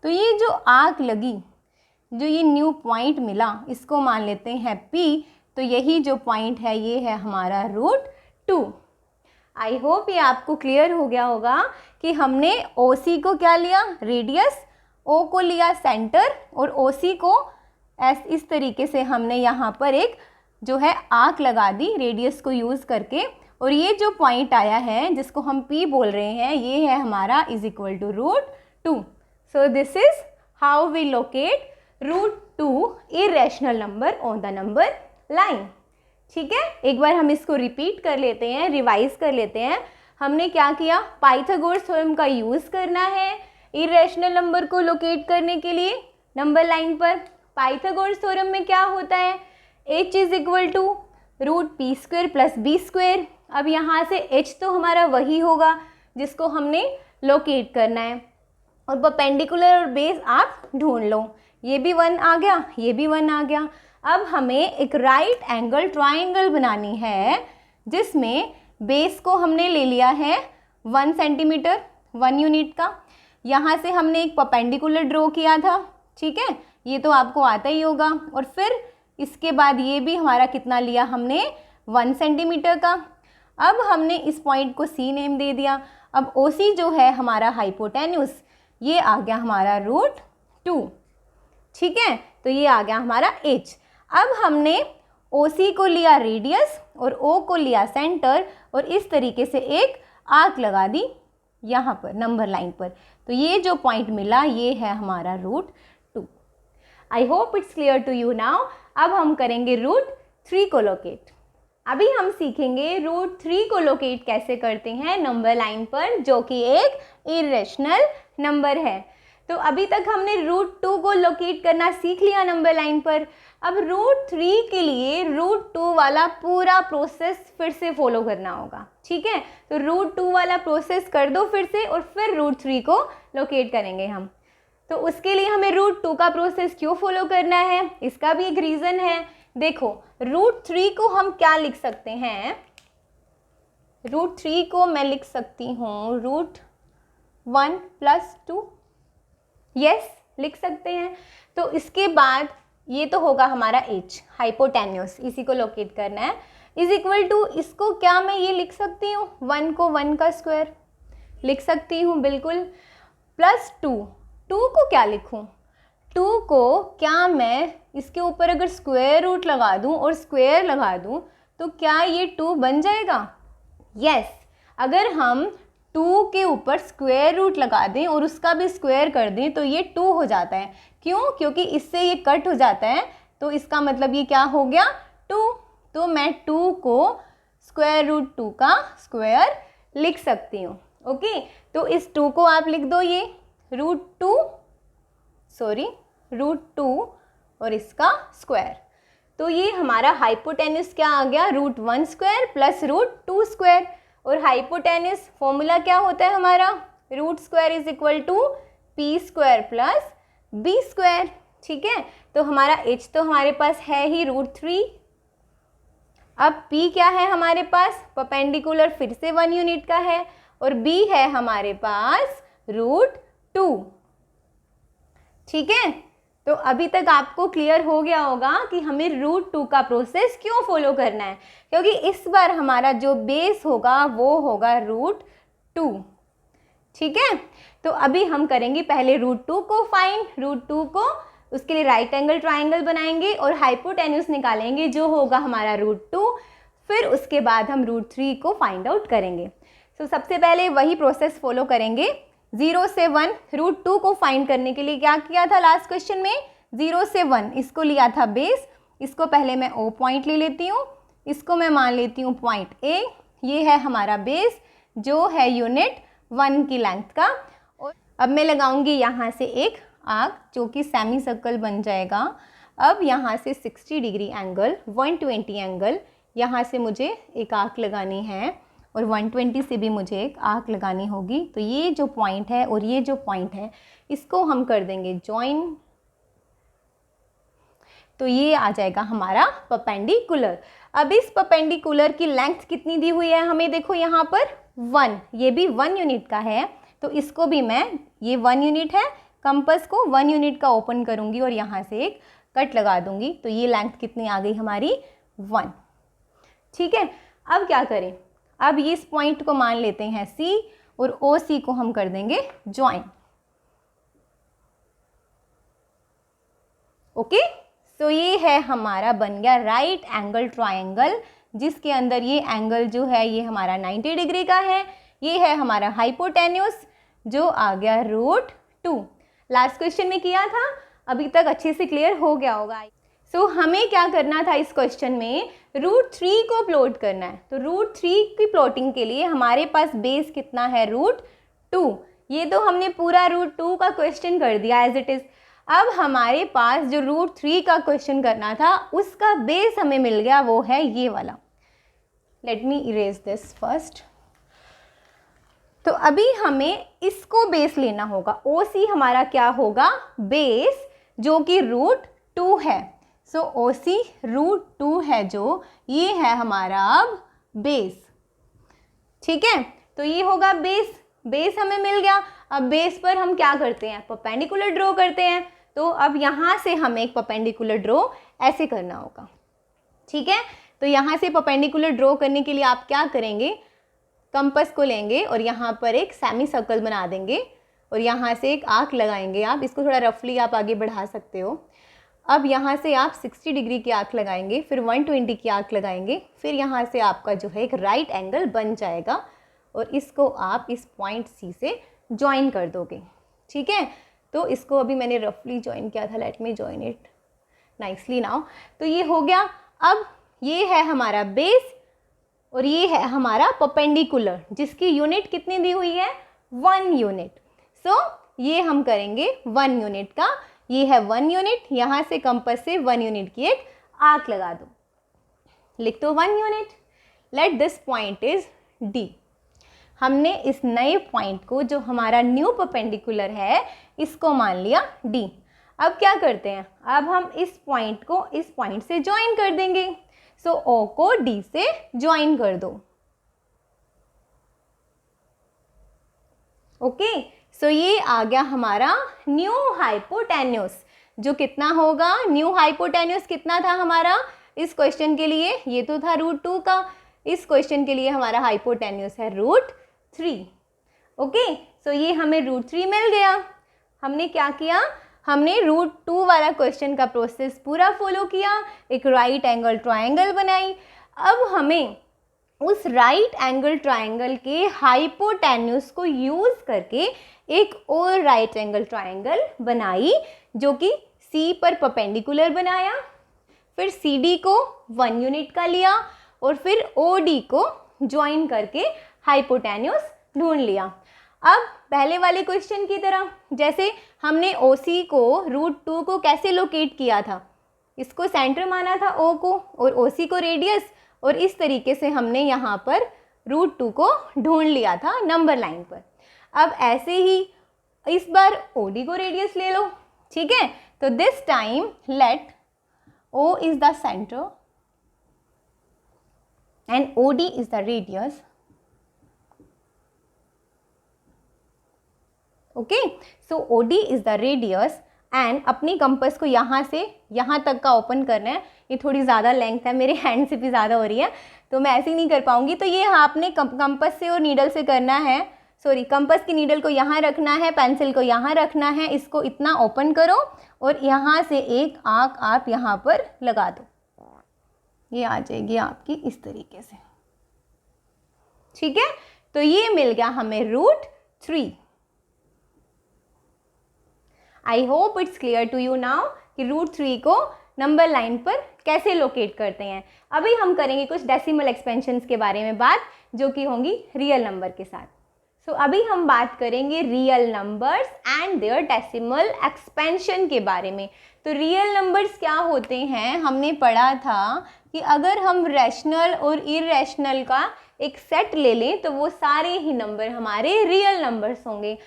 तो ये जो आर्क लगी, जो ये न्यू पॉइंट मिला इसको मान लेते हैं P, तो यही जो पॉइंट है ये है हमारा √2। आई होप ये आपको क्लियर हो गया होगा कि हमने OC को क्या लिया, रेडियस, O को लिया सेंटर, और OC को इस तरीके से हमने यहाँ पर एक जो है आर्क लगा दी रेडियस को यूज़ करके, और ये जो पॉइंट आया है जिसको हम P बोल रहे हैं ये है हमारा =√2। So this is how we locate √2 irrational number on the number line. ठीक है, एक बार हम इसको रिपीट कर लेते हैं, रिवाइज कर लेते हैं। हमने क्या किया, पाइथागोरस थ्योरम का यूज़ करना है इरेशनल नंबर को लोकेट करने के लिए नंबर लाइन पर। पाइथागोरस थ्योरम में क्या होता है, h = √p² + b²। अब यहाँ से h तो हमारा वही होगा जिसको हमने लोकेट करना है, और परपेंडिकुलर और बेस आप ढूंढ लो। ये भी 1 आ गया, ये भी 1 आ गया। अब हमें एक राइट एंगल ट्राइंगल बनानी है जिसमें बेस को हमने ले लिया है 1 सेंटीमीटर 1 यूनिट का। यहाँ से हमने एक परपेंडिकुलर ड्रॉ किया था, ठीक है, ये तो आपको आता ही होगा। और फिर इसके बाद ये भी हमारा कितना लिया हमने, 1 सेंटीमीटर का। अब हमने इस पॉइंट को C नेम दे दिया। अब OC जो है हमारा हाइपोटेन्यूस, ये आ गया हमारा √2। ठीक है, तो ये आ गया हमारा h। अब हमने OC को लिया रेडियस और O को लिया सेंटर, और इस तरीके से एक आर्क लगा दी यहाँ पर नंबर लाइन पर। तो ये जो पॉइंट मिला ये है हमारा √2। I hope it's clear to you now. अब हम करेंगे √3 को लोकेट। अभी हम सीखेंगे √3 को लोकेट कैसे करते हैं नंबर लाइन पर, जो कि एक इरेशनल नंबर है। तो अभी तक हमने √2 को लोकेट करना सीख लिया नंबर लाइन पर। अब √3 के लिए √2 वाला पूरा प्रोसेस फिर से फॉलो करना होगा। ठीक है, तो √2 वाला प्रोसेस कर दो फिर से, और फिर √3 को लोकेट करेंगे हम। तो उसके लिए हमें √2 का प्रोसेस क्यों फॉलो करना है, इसका भी एक रीज़न है। देखो, √3 को हम क्या लिख सकते हैं, √3 को मैं लिख सकती हूँ √1 + 2, यस लिख सकते हैं। तो इसके बाद ये तो होगा हमारा h, हाइपोटेन्यूस, इसी को लोकेट करना है, =, इसको क्या मैं ये लिख सकती हूँ, 1 को 1 का स्क्वायर लिख सकती हूँ बिल्कुल, +2। 2 को क्या लिखूँ, 2 को क्या मैं इसके ऊपर अगर स्क्वायर रूट लगा दूँ और स्क्वायर लगा दूँ तो क्या ये 2 बन जाएगा, यस। अगर हम 2 के ऊपर स्क्वायर रूट लगा दें और उसका भी स्क्वायर कर दें तो ये 2 हो जाता है। क्यों, क्योंकि इससे ये कट हो जाता है, तो इसका मतलब ये क्या हो गया, 2। तो मैं 2 को √2 का स्क्वायर लिख सकती हूँ। ओके, तो इस 2 को आप लिख दो ये √2 और इसका स्क्वायर। तो ये हमारा हाइपोटेन्यूस क्या आ गया, √1² + √2²। और हाइपोटेन्यूस फॉर्मूला क्या होता है हमारा, √² = p² + b²। ठीक है, तो हमारा h तो हमारे पास है ही √3। अब p क्या है हमारे पास, परपेंडिकुलर फिर से 1 यूनिट का है, और b है हमारे पास √2। ठीक है, तो अभी तक आपको क्लियर हो गया होगा कि हमें √2 का प्रोसेस क्यों फॉलो करना है, क्योंकि इस बार हमारा जो बेस होगा वो होगा √2। ठीक है, तो अभी हम करेंगे पहले √2 को फाइंड, √2 को उसके लिए राइट एंगल ट्राइंगल बनाएंगे और हाइपोटेन्यूस निकालेंगे जो होगा हमारा √2। फिर उसके बाद हम √3 को फाइंड आउट करेंगे। तो सबसे पहले वही प्रोसेस फॉलो करेंगे, 0 से 1 √2 को फाइंड करने के लिए क्या किया था लास्ट क्वेश्चन में, 0 से 1 इसको लिया था बेस, इसको पहले मैं O पॉइंट ले लेती हूँ, इसको मैं मान लेती हूँ पॉइंट A, ये है हमारा बेस जो है यूनिट 1 की लेंथ का। और अब मैं लगाऊंगी यहाँ से एक आर्क जो कि सेमी सर्कल बन जाएगा। अब यहाँ से 60 डिग्री एंगल, 120 एंगल, यहाँ से मुझे एक आर्क लगानी है और 120 से भी मुझे एक आर्क लगानी होगी। तो ये जो पॉइंट है और ये जो पॉइंट है इसको हम कर देंगे जॉइन, तो ये आ जाएगा हमारा परपेंडिकुलर। अब इस परपेंडिकुलर की लेंथ कितनी दी हुई है हमें, देखो यहाँ पर 1, ये भी 1 यूनिट का है, तो इसको भी मैं, ये 1 यूनिट है, कंपास को 1 यूनिट का ओपन करूँगी और यहाँ से एक कट लगा दूँगी, तो ये लेंथ कितनी आ गई हमारी 1। ठीक है, अब क्या करें, अब ये इस पॉइंट को मान लेते हैं C और OC को हम कर देंगे ज्वाइन। ओके, सो ये है हमारा बन गया राइट एंगल ट्रायंगल, जिसके अंदर ये एंगल जो है ये हमारा 90 डिग्री का है। ये है हमारा हाइपोटेन्यूस जो आ गया √2। लास्ट क्वेश्चन में किया था, अभी तक अच्छे से क्लियर हो गया होगा। सो हमें क्या करना था इस क्वेश्चन में, √3 को प्लॉट करना है। तो √3 की प्लॉटिंग के लिए हमारे पास बेस कितना है, √2। ये तो हमने पूरा √2 का क्वेश्चन कर दिया एज इट इज़। अब हमारे पास जो √3 का क्वेश्चन करना था उसका बेस हमें मिल गया, वो है ये वाला। Let me erase this first. तो अभी हमें इसको बेस लेना होगा। OC हमारा क्या होगा, बेस, जो कि √2 है। सो OC √2 है, जो ये है हमारा अब बेस। ठीक है, तो ये होगा बेस। बेस हमें मिल गया। अब बेस पर हम क्या करते हैं, परपेंडिकुलर ड्रॉ करते हैं। तो अब यहाँ से हमें एक परपेंडिकुलर ड्रॉ ऐसे करना होगा। ठीक है, तो यहाँ से परपेंडिकुलर ड्रॉ करने के लिए आप क्या करेंगे, कंपास को लेंगे और यहाँ पर एक सेमी सर्कल बना देंगे और यहाँ से एक आर्क लगाएंगे। आप इसको थोड़ा रफली आप आगे बढ़ा सकते हो। अब यहाँ से आप 60 डिग्री की आर्क लगाएंगे, फिर 120 की आर्क लगाएंगे, फिर यहाँ से आपका जो है एक राइट एंगल बन जाएगा और इसको आप इस पॉइंट C से ज्वाइन कर दोगे। ठीक है, तो इसको अभी मैंने रफली ज्वाइन किया था, let me join it nicely now. तो ये हो गया। अब ये है हमारा बेस और ये है हमारा परपेंडिकुलर, जिसकी यूनिट कितनी दी हुई है, 1 यूनिट। सो ये हम करेंगे 1 यूनिट का। ये है 1 यूनिट, यहाँ से कंपास से 1 यूनिट की एक आर्क लगा दो, लिख दो 1 unit. Let this point is D। हमने इस नए पॉइंट को, जो हमारा न्यू परपेंडिकुलर है, इसको मान लिया D। अब क्या करते हैं, अब हम इस पॉइंट को इस पॉइंट से ज्वाइन कर देंगे। सो O को D से ज्वाइन कर दो। ओके, सो ये आ गया हमारा न्यू हाइपोटेन्यूस, जो कितना होगा, न्यू हाइपोटेन्यूस कितना था हमारा इस क्वेश्चन के लिए, ये तो था √2 का। इस क्वेश्चन के लिए हमारा हाइपोटेन्यूस है √3। ओके, सो ये हमें √3 मिल गया। हमने क्या किया, हमने √2 वाला क्वेश्चन का प्रोसेस पूरा फॉलो किया, एक राइट एंगल ट्रायंगल बनाई। अब हमें उस राइट एंगल ट्रायंगल के हाइपोटेन्यूस को यूज़ करके एक और राइट एंगल ट्रायंगल बनाई, जो कि C पर परपेंडिकुलर बनाया, फिर CD को 1 यूनिट का लिया और फिर OD को ज्वाइन करके हाइपोटेन्यूस ढूंढ लिया। अब पहले वाले क्वेश्चन की तरह, जैसे हमने OC को √2 को कैसे लोकेट किया था, इसको सेंटर माना था O को और OC को रेडियस, और इस तरीके से हमने यहाँ पर √2 को ढूंढ लिया था नंबर लाइन पर। अब ऐसे ही इस बार OD को रेडियस ले लो। ठीक है, तो this time late O is the centre and OD is the radius. Okay, so OD is the radius and अपनी कंपास को यहाँ से यहाँ तक का ओपन करना है। ये थोड़ी ज़्यादा लेंथ है, मेरे हैंड से भी ज़्यादा हो रही है, तो मैं ऐसे ही नहीं कर पाऊँगी। तो ये आपने कंपास से और नीडल से करना है, सॉरी कंपास की नीडल को यहाँ रखना है, पेंसिल को यहाँ रखना है, इसको इतना ओपन करो और यहाँ से एक आर्क आप यहाँ पर लगा दो, ये आ जाएगी आपकी इस तरीके से। ठीक है, तो ये मिल गया हमें √3। I hope it's clear to you now कि √3 को नंबर लाइन पर कैसे लोकेट करते हैं। अभी हम करेंगे कुछ डेसिमल एक्सपेंशंस के बारे में बात, जो कि होंगी रियल नंबर के साथ। सो अभी हम बात करेंगे real numbers and their decimal expansion के बारे में। तो रियल नंबर्स क्या होते हैं, हमने पढ़ा था कि अगर हम रैशनल और इरेशनल का एक सेट ले लें तो वो सारे ही नंबर हमारे रियल नंबर्स होंगे।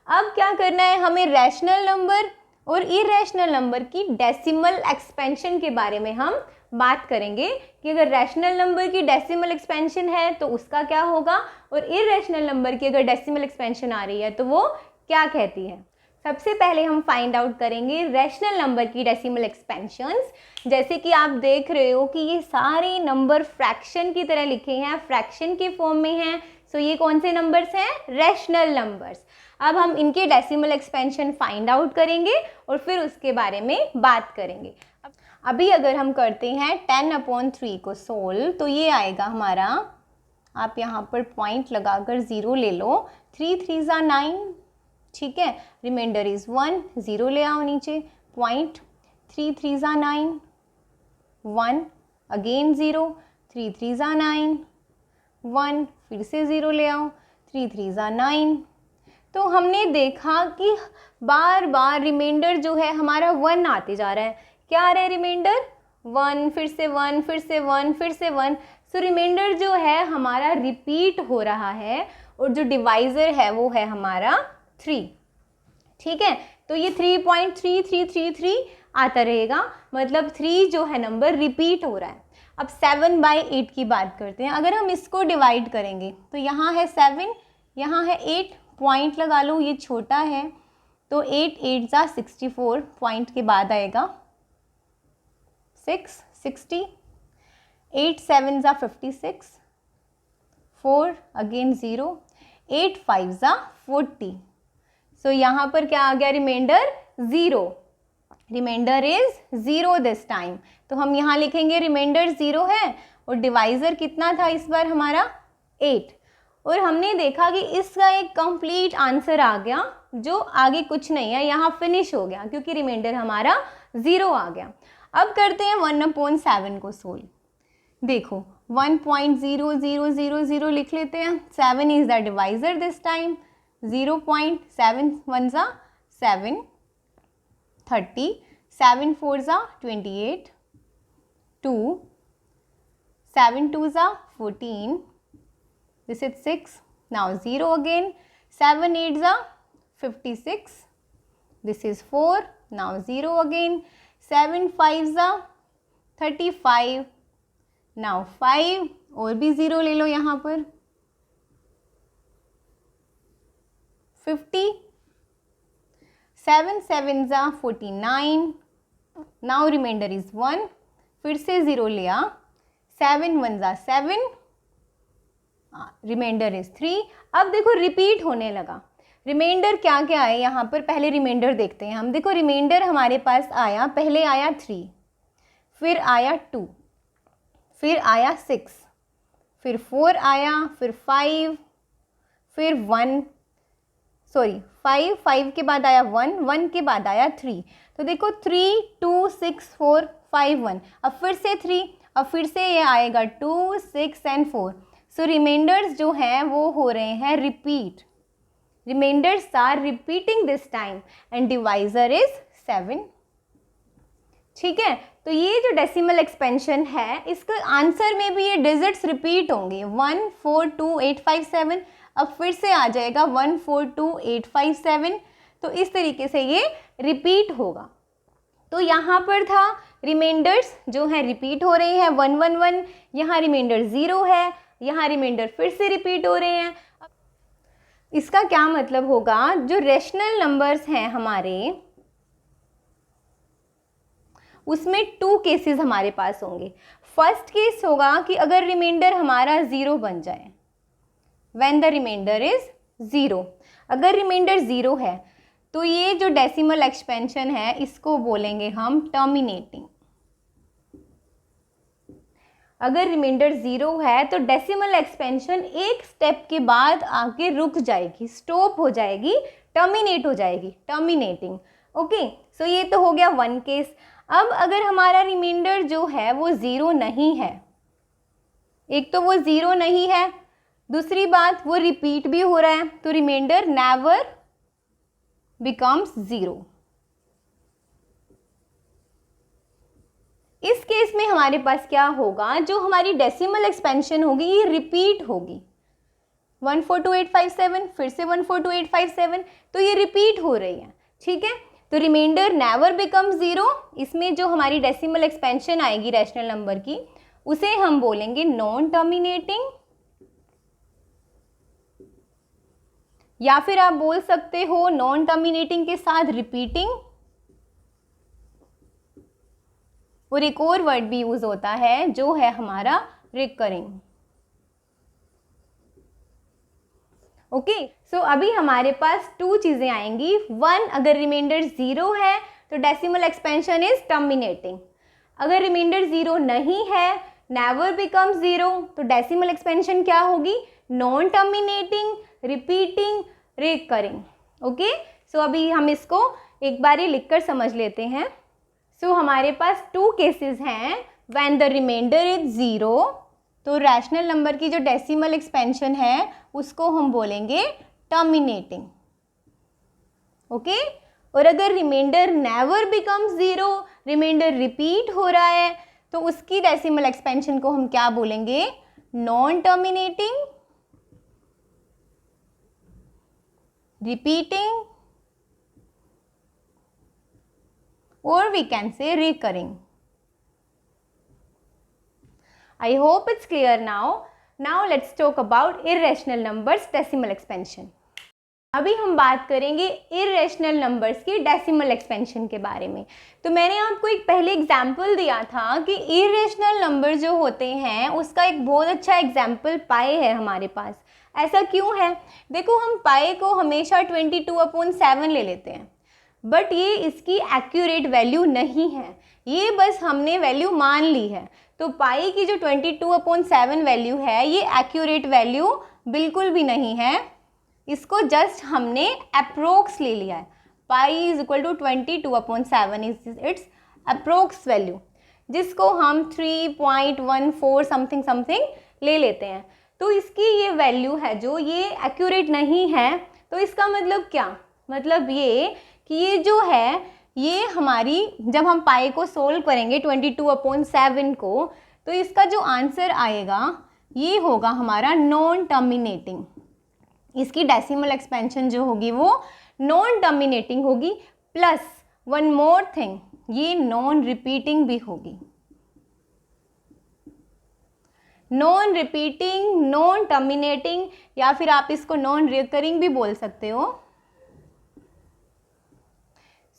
अब क्या करना है, हमें रैशनल नंबर और इरेशनल नंबर की डेसिमल एक्सपेंशन के बारे में हम बात करेंगे कि अगर रैशनल नंबर की डेसिमल एक्सपेंशन है तो उसका क्या होगा, और इरेशनल नंबर की अगर डेसिमल एक्सपेंशन आ रही है तो वो क्या कहती है। सबसे पहले हम फाइंड आउट करेंगे रैशनल नंबर की डेसिमल एक्सपेंशंस। जैसे कि आप देख रहे हो कि ये सारे नंबर फ्रैक्शन की तरह लिखे हैं, फ्रैक्शन के फॉर्म में हैं। सो ये कौन से नंबर्स हैं? Rational numbers. अब हम इनके डेसिमल एक्सपेंशन फाइंड आउट करेंगे और फिर उसके बारे में बात करेंगे। अभी अगर हम करते हैं 10/3 को सोल्व, तो ये आएगा हमारा, आप यहाँ पर पॉइंट लगाकर 0 ले लो, 3 3 ज़ा 9, ठीक है, रिमाइंडर इज़ 1, 0 ले आओ नीचे, पॉइंट 3 3 ज़ा 9, 1 अगेन 0, 3 3 ज़ा 9, 1 फिर से 0 ले आओ, 3 3 ज़ा 9। तो हमने देखा कि बार बार रिमाइंडर जो है हमारा 1 आते जा रहा है। क्या आ रहा है रिमाइंडर? 1, फिर से 1, फिर से 1, फिर से 1। सो रिमाइंडर जो है हमारा रिपीट हो रहा है और जो डिवाइज़र है वो है हमारा 3, ठीक है। तो ये 3.3333 आता रहेगा, मतलब 3 जो है नंबर रिपीट हो रहा है। अब 7/8 की बात करते हैं। अगर हम इसको डिवाइड करेंगे तो यहाँ है 7, यहाँ है 8, पॉइंट लगा लो, ये छोटा है, तो 8 8 ज़ा 64, पॉइंट के बाद आएगा 6 60, 8 7 ज़ा 56, 4 अगेन 0, 8 5 ज़ा 40। सो यहाँ पर क्या आ गया? Remainder 0। Remainder is 0 this time. तो हम यहाँ लिखेंगे रिमाइंडर 0 है और डिवाइज़र कितना था इस बार हमारा? 8। और हमने देखा कि इसका एक कंप्लीट आंसर आ गया, जो आगे कुछ नहीं है, यहाँ फिनिश हो गया क्योंकि रिमाइंडर हमारा 0 आ गया। अब करते हैं 1/7 को सोल्व। देखो 1.0000 लिख लेते हैं, 7 is the divisor this time, 0.7 1 ज़ा 7, 30, 7 4 ज़ा 28, 2, 7 2 ज़ा 14, this is 6, now 0 again, 7 8 ज़ा 56, this is 4, now 0 again, 7 5 ज़ा 35, now 5, और भी 0 ले लो यहाँ पर, 50, 7 7 ज़ा 49, now रिमाइंडर इज़ 1, फिर से 0 लिया, 7 1 ज़ा 7, रिमाइंडर इज़ 3। अब देखो रिपीट होने लगा। रिमाइंडर क्या क्या है यहाँ पर? पहले रिमाइंडर देखते हैं हम। देखो रिमाइंडर हमारे पास आया, पहले आया 3, फिर आया 2, फिर आया 6, फिर 4 आया, फिर 5, फिर 1, सॉरी 5 के बाद आया 1, 1 के बाद आया 3। तो देखो 3 2 6 4 5 1, अब फिर से 3, अब फिर से ये आएगा 2 6 एंड 4। सो रिमाइंडर्स जो हैं वो हो रहे हैं repeat. Remainders are repeating this time and divisor is 7, ठीक है। तो ये जो डेसिमल एक्सपेंशन है, इसके आंसर में भी ये डिजिट्स रिपीट होंगे, 1 4 2 8 5 7, अब फिर से आ जाएगा 1 4 2 8 5 7। तो इस तरीके से ये रिपीट होगा। तो यहाँ पर था रिमाइंडर्स जो है रिपीट हो रहे हैं 1 1 1, यहाँ रिमाइंडर 0 है, यहाँ रिमाइंडर फिर से रिपीट हो रहे हैं। इसका क्या मतलब होगा? जो रैशनल नंबर्स हैं हमारे, उसमें 2 केसेस हमारे पास होंगे। फर्स्ट केस होगा कि अगर रिमाइंडर हमारा 0 बन जाए, व्हेन द रिमाइंडर इज 0। अगर रिमाइंडर 0 है तो ये जो डेसिमल एक्सपेंशन है इसको बोलेंगे हम टर्मिनेटिंग। अगर रिमाइंडर 0 है तो डेसिमल एक्सपेंशन एक स्टेप के बाद आगे रुक जाएगी, स्टॉप हो जाएगी, टर्मिनेट हो जाएगी, टर्मिनेटिंग। ओके, सो ये तो हो गया 1 केस। अब अगर हमारा रिमाइंडर जो है वो 0 नहीं है, एक तो वो 0 नहीं है, दूसरी बात वो रिपीट भी हो रहा है, तो रिमाइंडर नेवर बिकम्स 0। इस केस में हमारे पास क्या होगा? जो हमारी डेसिमल एक्सपेंशन होगी ये रिपीट होगी, 14285 फिर से 14285, तो ये रिपीट हो रही है, ठीक है। तो रिमाइंडर नेवर बिकम 0, इसमें जो हमारी डेसिमल एक्सपेंशन आएगी रैशनल नंबर की उसे हम बोलेंगे नॉन टर्मिनेटिंग। या फिर आप बोल सकते हो नॉन टर्मिनेटिंग के साथ रिपीटिंग, और एक और वर्ड भी यूज होता है जो है हमारा रिकरिंग। ओके, सो अभी हमारे पास 2 चीज़ें आएंगी। 1, अगर रिमाइंडर 0 है तो डेसिमल एक्सपेंशन इज टर्मिनेटिंग। अगर रिमाइंडर 0 नहीं है, नेवर बिकम 0, तो डेसिमल एक्सपेंशन क्या होगी? Non terminating, repeating, recurring. Okay, so अभी हम इसको एक बार ही लिखकर समझ लेते हैं। सो हमारे पास 2 केसेस हैं। व्हेन द रिमाइंडर इज 0, तो रैशनल नंबर की जो डेसिमल एक्सपेंशन है उसको हम बोलेंगे टर्मिनेटिंग। ओके, और अगर remainder never becomes 0, remainder repeat हो रहा है, तो उसकी डेसिमल एक्सपेंशन को हम क्या बोलेंगे? नॉन टर्मिनेटिंग, रिपीटिंग, और we can say recurring. I hope it's clear now. Now let's talk about irrational numbers decimal expansion. अभी हम बात करेंगे irrational numbers की decimal expansion के बारे में। तो मैंने आपको एक पहले एग्जाम्पल दिया था कि irrational number जो होते हैं उसका एक बहुत अच्छा एग्जाम्पल पाई है हमारे पास। ऐसा क्यों है? देखो, हम पाई को हमेशा 22/7 ले लेते हैं, बट ये इसकी एक्यूरेट वैल्यू नहीं है, ये बस हमने वैल्यू मान ली है। तो पाई की जो 22/7 वैल्यू है ये एक्यूरेट वैल्यू बिल्कुल भी नहीं है, इसको जस्ट हमने अप्रोक्स ले लिया है। Pi is equal to 22/7 is its approx value, जिसको हम 3.14 समथिंग समथिंग ले लेते हैं। तो इसकी ये वैल्यू है जो ये एक्यूरेट नहीं है। तो इसका मतलब क्या? मतलब ये कि ये जो है ये हमारी, जब हम पाई को सोल्व करेंगे 22/7 को, तो इसका जो आंसर आएगा ये होगा हमारा नॉन टर्मिनेटिंग। इसकी डेसिमल एक्सपेंशन जो होगी वो नॉन टर्मिनेटिंग होगी, प्लस वन मोर थिंग, ये नॉन रिपीटिंग भी होगी। नॉन रिपीटिंग, नॉन टर्मिनेटिंग, या फिर आप इसको नॉन रिकरिंग भी बोल सकते हो।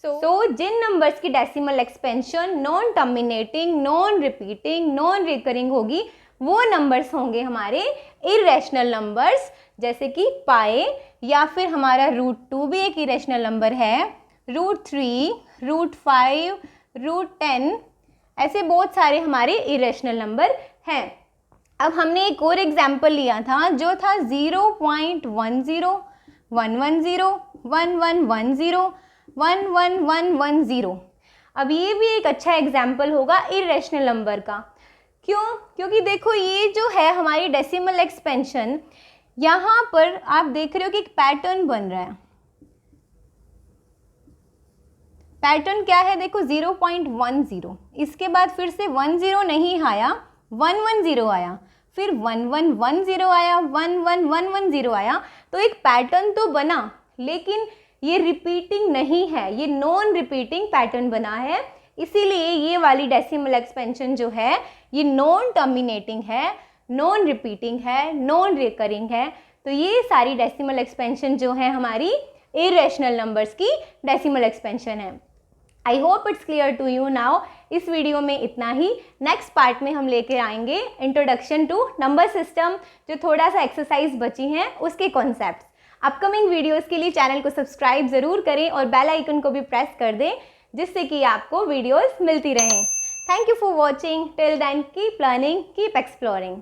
सो जिन नंबर्स की decimal expansion non terminating, non repeating, non recurring होगी, वो नंबर्स होंगे हमारे इरेशनल नंबर्स, जैसे कि पाई, या फिर हमारा √2 भी एक इरेशनल नंबर है, √3, √5, √10, ऐसे बहुत सारे हमारे इरेशनल नंबर हैं। अब हमने एक और एग्जाम्पल लिया था जो था 0.10, 110, 1110, 11110। अब ये भी एक अच्छा एग्जाम्पल होगा इरेशनल नंबर का। क्यों? क्योंकि देखो ये जो है हमारी डेसिमल एक्सपेंशन, यहाँ पर आप देख रहे हो कि एक पैटर्न बन रहा है। पैटर्न क्या है? देखो 0.10, इसके बाद फिर से 10 नहीं आया, 110 आया, फिर 1110 आया, 11110 आया। तो एक पैटर्न तो बना, लेकिन ये रिपीटिंग नहीं है, ये नॉन रिपीटिंग पैटर्न बना है। इसीलिए ये वाली डेसिमल एक्सपेंशन जो है ये नॉन टर्मिनेटिंग है, नॉन रिपीटिंग है, नॉन रिकरिंग है। तो ये सारी डेसिमल एक्सपेंशन जो है हमारी इरेशनल नंबर्स की डेसिमल एक्सपेंशन है। I hope it's clear to you now. इस वीडियो में इतना ही। नेक्स्ट पार्ट में हम लेकर आएंगे इंट्रोडक्शन टू नंबर सिस्टम, जो थोड़ा सा एक्सरसाइज बची हैं उसके कॉन्सेप्ट्स। अपकमिंग वीडियोस के लिए चैनल को सब्सक्राइब ज़रूर करें और बेल आइकन को भी प्रेस कर दें, जिससे कि आपको वीडियोस मिलती रहें। Thank you for watching. Till then keep learning, keep exploring.